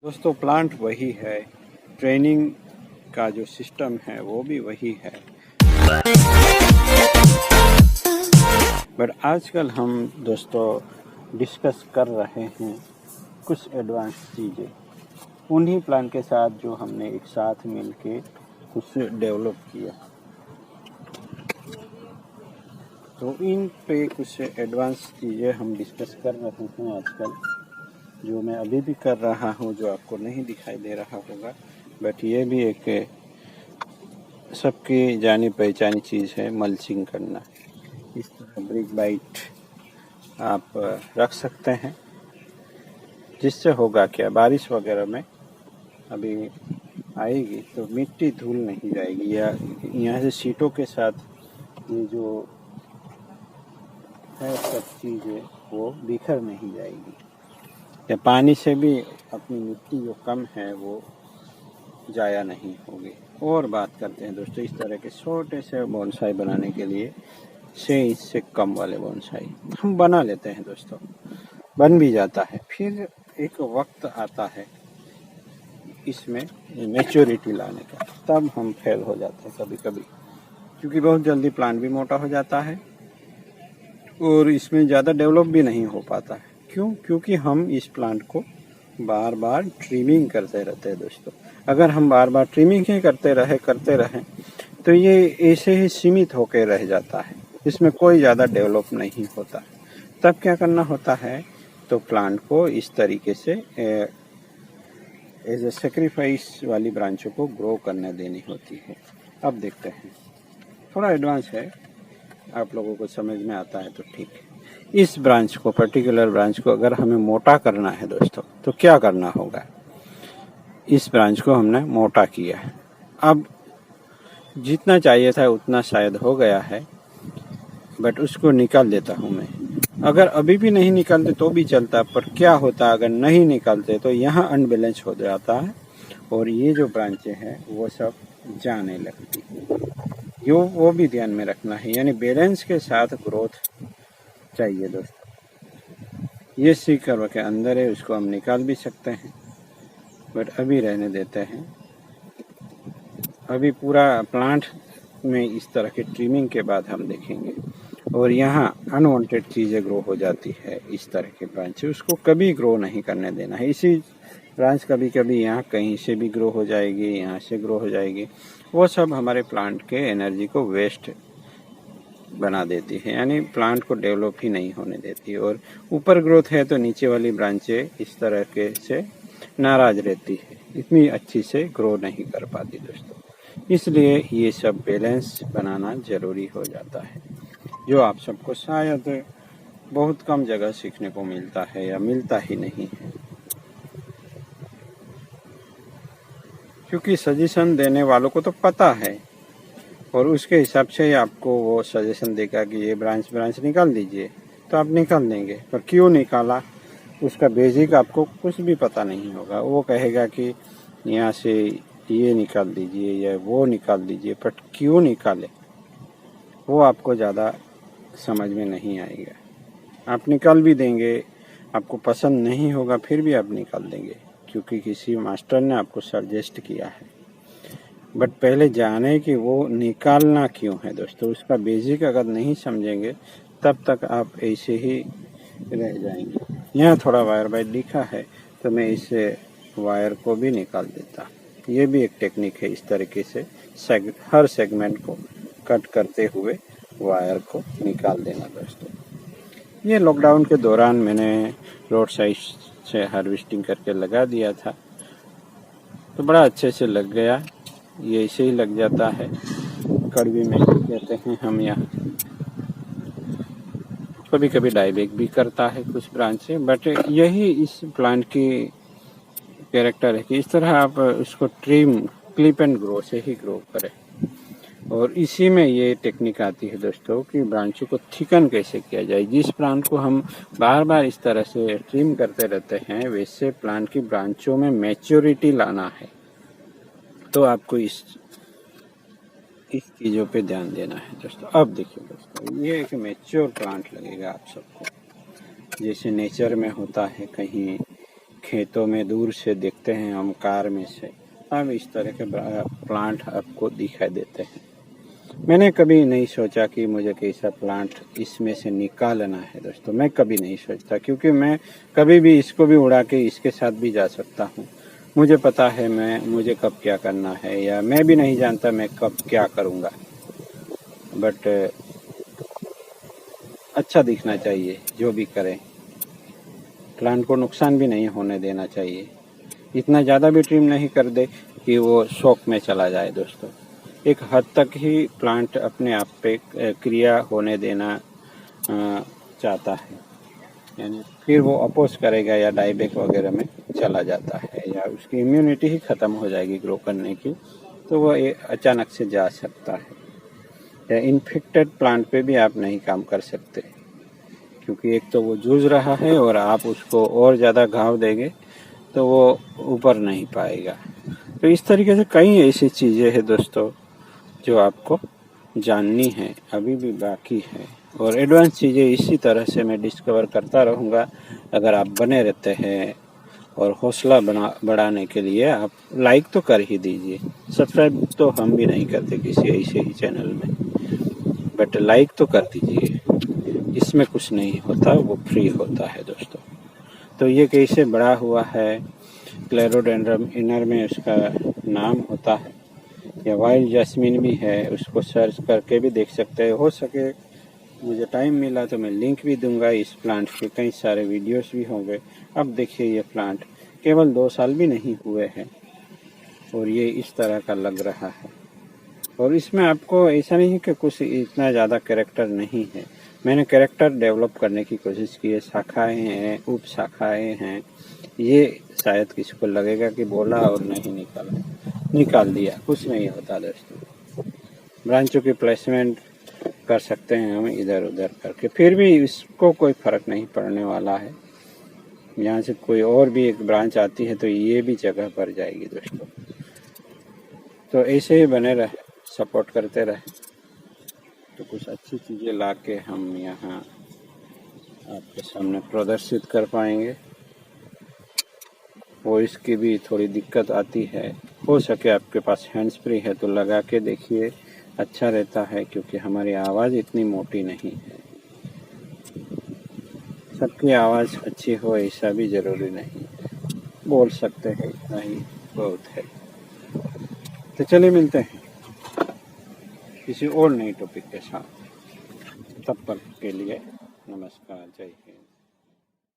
दोस्तों प्लांट वही है, ट्रेनिंग का जो सिस्टम है वो भी वही है, बट आजकल हम दोस्तों डिस्कस कर रहे हैं कुछ एडवांस चीज़ें उन्हीं प्लान के साथ जो हमने एक साथ मिलके कुछ डेवलप किया। तो इन पे कुछ एडवांस चीज़ें हम डिस्कस कर रहे हैं आजकल, जो मैं अभी भी कर रहा हूँ, जो आपको नहीं दिखाई दे रहा होगा, बट ये भी एक सबकी जानी पहचानी चीज़ है, मल्चिंग करना। इस तरह ब्रिक बाइट आप रख सकते हैं, जिससे होगा क्या, बारिश वगैरह में अभी आएगी तो मिट्टी धूल नहीं जाएगी, या यहाँ से सीटों के साथ ये जो है सब चीज़ें वो बिखर नहीं जाएगी, या पानी से भी अपनी मिट्टी जो कम है वो जाया नहीं होगी। और बात करते हैं दोस्तों इस तरह के छोटे से बोनसाई बनाने के लिए 6 इंच से कम वाले बोनसाई हम बना लेते हैं दोस्तों, बन भी जाता है। फिर एक वक्त आता है इसमें मैच्योरिटी लाने का, तब हम फेल हो जाते हैं कभी कभी, क्योंकि बहुत जल्दी प्लांट भी मोटा हो जाता है और इसमें ज़्यादा डेवलप भी नहीं हो पाता है। क्यों? क्योंकि हम इस प्लांट को बार बार ट्रिमिंग करते रहते हैं दोस्तों। अगर हम बार बार ट्रिमिंग ही करते रहें तो ये ऐसे ही सीमित होकर रह जाता है, इसमें कोई ज़्यादा डेवलप नहीं होता। तब क्या करना होता है, तो प्लांट को इस तरीके से एज ए सेक्रीफाइस वाली ब्रांचों को ग्रो करने देनी होती है। अब देखते हैं, थोड़ा एडवांस है, आप लोगों को समझ में आता है तो ठीक है। इस ब्रांच को, पर्टिकुलर ब्रांच को अगर हमें मोटा करना है दोस्तों, तो क्या करना होगा, इस ब्रांच को हमने मोटा किया है। अब जितना चाहिए था उतना शायद हो गया है, बट उसको निकाल देता हूँ मैं। अगर अभी भी नहीं निकालते तो भी चलता, पर क्या होता अगर नहीं निकालते तो यहाँ अनबैलेंस हो जाता है और ये जो ब्रांचें हैं वो सब जाने लगती है। वो भी ध्यान में रखना है, यानी बैलेंस के साथ ग्रोथ चाहिए दोस्तों। ये सी कर्व के अंदर है, उसको हम निकाल भी सकते हैं, बट अभी रहने देते हैं। अभी पूरा प्लांट में इस तरह के ट्रिमिंग के बाद हम देखेंगे। और यहाँ अनवांटेड चीज़ें ग्रो हो जाती है, इस तरह के ब्रांच उसको कभी ग्रो नहीं करने देना है। इसी ब्रांच कभी कभी यहाँ कहीं से भी ग्रो हो जाएगी, यहाँ से ग्रो हो जाएगी, वो सब हमारे प्लांट के एनर्जी को वेस्ट बना देती है, यानी प्लांट को डेवलप ही नहीं होने देती। और ऊपर ग्रोथ है तो नीचे वाली ब्रांचें इस तरह के से नाराज रहती है, इतनी अच्छी से ग्रो नहीं कर पाती दोस्तों। इसलिए ये सब बैलेंस बनाना ज़रूरी हो जाता है, जो आप सबको शायद बहुत कम जगह सीखने को मिलता है या मिलता ही नहीं है, क्योंकि सजेशन देने वालों को तो पता है और उसके हिसाब से आपको वो सजेशन देगा कि ये ब्रांच निकाल दीजिए, तो आप निकाल देंगे। पर क्यों निकाला, उसका बेसिक आपको कुछ भी पता नहीं होगा। वो कहेगा कि यहाँ से ये निकाल दीजिए या वो निकाल दीजिए, पर क्यों निकाले वो आपको ज़्यादा समझ में नहीं आएगा। आप निकाल भी देंगे, आपको पसंद नहीं होगा, फिर भी आप निकाल देंगे, क्योंकि किसी मास्टर ने आपको सजेस्ट किया है। बट पहले जाने कि वो निकालना क्यों है दोस्तों, उसका बेसिक अगर नहीं समझेंगे तब तक आप ऐसे ही रह जाएंगे। यहाँ थोड़ा वायर बाइट लिखा है तो मैं इस वायर को भी निकाल देता। ये भी एक टेक्निक है, इस तरीके से हर सेगमेंट को कट करते हुए वायर को निकाल देना दोस्तों। ये लॉकडाउन के दौरान मैंने रोड साइड से हार्वेस्टिंग करके लगा दिया था, तो बड़ा अच्छे से लग गया। ये ऐसे ही लग जाता है, कड़वी में कहते हैं हम यहाँ। कभी कभी डाईबैक भी करता है कुछ ब्रांच से, बट यही इस प्लांट की कैरेक्टर है कि इस तरह आप उसको क्लिप एंड ग्रो से ही ग्रो करें। और इसी में ये टेक्निक आती है दोस्तों कि ब्रांचों को थिकन कैसे किया जाए। जिस प्लांट को हम बार बार इस तरह से ट्रिम करते रहते हैं, वैसे प्लांट की ब्रांचों में मैच्योरिटी लाना है, तो आपको इस चीज़ों पे ध्यान देना है दोस्तों। अब देखिए दोस्तों, ये एक मैच्योर प्लांट लगेगा आप सबको, जैसे नेचर में होता है, कहीं खेतों में दूर से देखते हैं हम कार में से, अब इस तरह के प्लांट आपको दिखाई देते हैं। मैंने कभी नहीं सोचा कि मुझे कैसा प्लांट इसमें से निकालना है दोस्तों, मैं कभी नहीं सोचता, क्योंकि मैं कभी भी इसको भी उड़ा के इसके साथ भी जा सकता हूँ। मुझे पता है मुझे कब क्या करना है, या मैं भी नहीं जानता मैं कब क्या करूँगा। बट अच्छा दिखना चाहिए जो भी करें, प्लांट को नुकसान भी नहीं होने देना चाहिए। इतना ज़्यादा भी ट्रिम नहीं कर दे कि वो शौक में चला जाए दोस्तों। एक हद तक ही प्लांट अपने आप पे क्रिया होने देना चाहता है, यानी फिर वो अपोज करेगा या डाईबैक वगैरह में चला जाता है, या उसकी इम्यूनिटी ही ख़त्म हो जाएगी ग्रो करने की, तो वो अचानक से जा सकता है। या इन्फेक्टेड प्लांट पे भी आप नहीं काम कर सकते, क्योंकि एक तो वो जूझ रहा है और आप उसको और ज़्यादा घाव देंगे तो वो ऊपर नहीं पाएगा। तो इस तरीके से कई ऐसी चीज़ें हैं दोस्तों जो आपको जाननी है, अभी भी बाकी है, और एडवांस चीज़ें इसी तरह से मैं डिस्कवर करता रहूँगा। अगर आप बने रहते हैं, और हौसला बढ़ाने के लिए आप लाइक तो कर ही दीजिए। सब्सक्राइब तो हम भी नहीं करते किसी ऐसे ही चैनल में, बट लाइक तो कर दीजिए, इसमें कुछ नहीं होता, वो फ्री होता है दोस्तों। तो ये कैसे बड़ा हुआ है, क्लेरोडेंड्रम इनर में उसका नाम होता है, या वाइल्ड जैस्मिन भी है, उसको सर्च करके भी देख सकते हैं। हो सके मुझे टाइम मिला तो मैं लिंक भी दूंगा, इस प्लांट के कई सारे वीडियोस भी होंगे। अब देखिए ये प्लांट केवल 2 साल भी नहीं हुए हैं और ये इस तरह का लग रहा है। और इसमें आपको ऐसा नहीं कि कुछ इतना ज़्यादा कैरेक्टर नहीं है, मैंने कैरेक्टर डेवलप करने की कोशिश की है। शाखाएँ हैं, उप शाखाएँ हैं, ये शायद किसी को लगेगा कि बोला और नहीं निकाल दिया, कुछ नहीं होता दोस्तों। ब्रांचों की प्लेसमेंट कर सकते हैं हम इधर उधर करके, फिर भी इसको कोई फ़र्क नहीं पड़ने वाला है। यहाँ से कोई और भी एक ब्रांच आती है तो ये भी जगह पर जाएगी दोस्तों। तो ऐसे ही बने रहे, सपोर्ट करते रहे, तो कुछ अच्छी चीज़ें ला के हम यहाँ आपके सामने प्रदर्शित कर पाएंगे। और इसकी भी थोड़ी दिक्कत आती है, हो सके आपके पास हैंड्स फ्री है तो लगा के देखिए, अच्छा रहता है, क्योंकि हमारी आवाज़ इतनी मोटी नहीं है। सबकी आवाज़ अच्छी हो ऐसा भी ज़रूरी नहीं, बोल सकते हैं, इतना ही बहुत है। तो चलिए मिलते हैं किसी और नई टॉपिक के साथ, तब तक के लिए नमस्कार, जय हिंद।